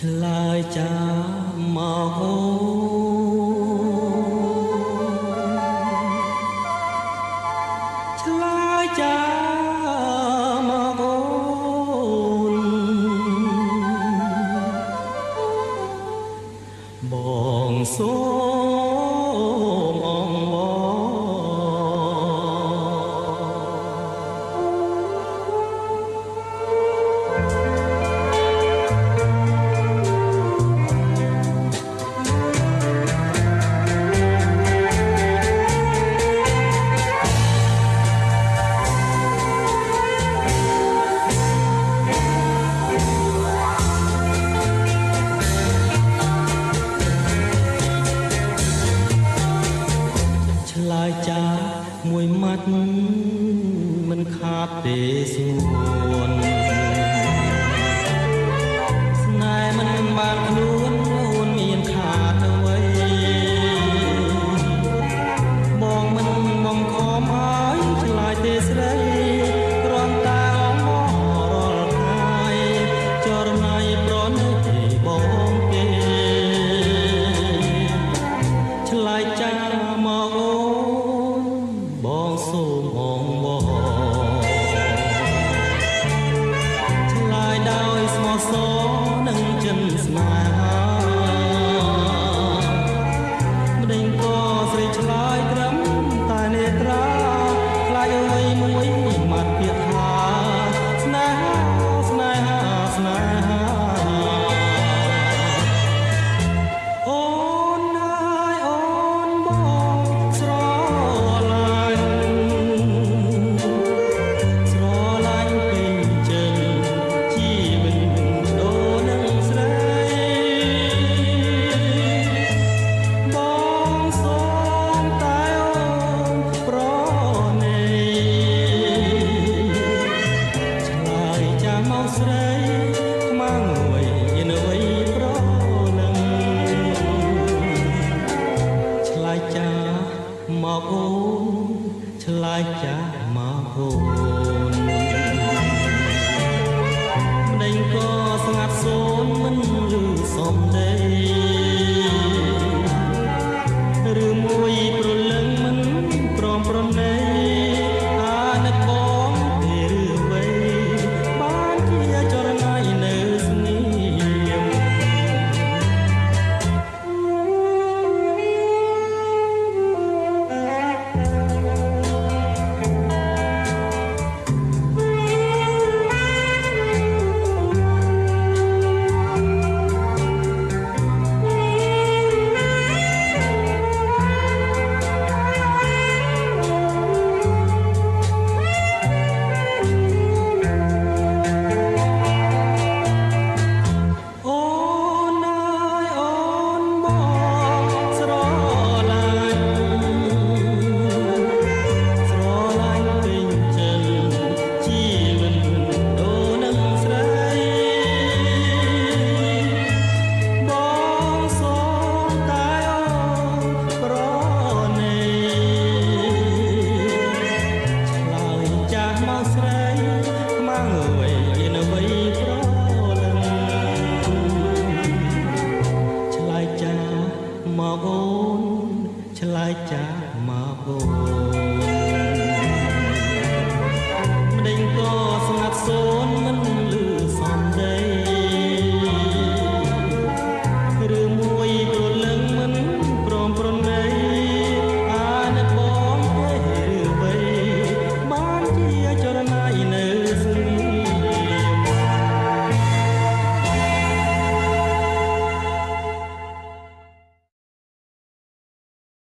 ឆ្លើយចាំមកអូឆ្លើយចាំមកអូនបងសូមអងវឆ្លើយចាមួយម៉ាត់មិនខាតទេសួនស្នេហ៍មិនបានខ្លួនអូនមានខាតអ្វីបងមិនបងខំហើយឆ្លើយទេស្រីគ្រាន់តែអងមករាល់ថ្ងៃចរណៃប្រណីទេបងទេឆ្លើយចាមកអូនបងសូមអងវឆ្លើយដោយស្មោះសរនិងចិនស្នេហាម្ដេចក៏ស្រីឆ្លើយត្រឹមតែនេត្រាខ្លាចអ្វីមួយមាត់ពាក្យថាស្នេហាស្នេហាស្នេហាអូនហើយអូនបងស្រឡាញ់ពេញចិនជីវិតដូរនឹងស្រីបងសូមតែអូនប្រណីឆ្លើយចាំមកស្រីខ្មាំងអ្វីអ្វីប្រណីឆ្លើយចាមកអូនឆ្លើយចាមកអូនម្ដេចក៏ស្ងាត់សូន្យមិនឮសំដី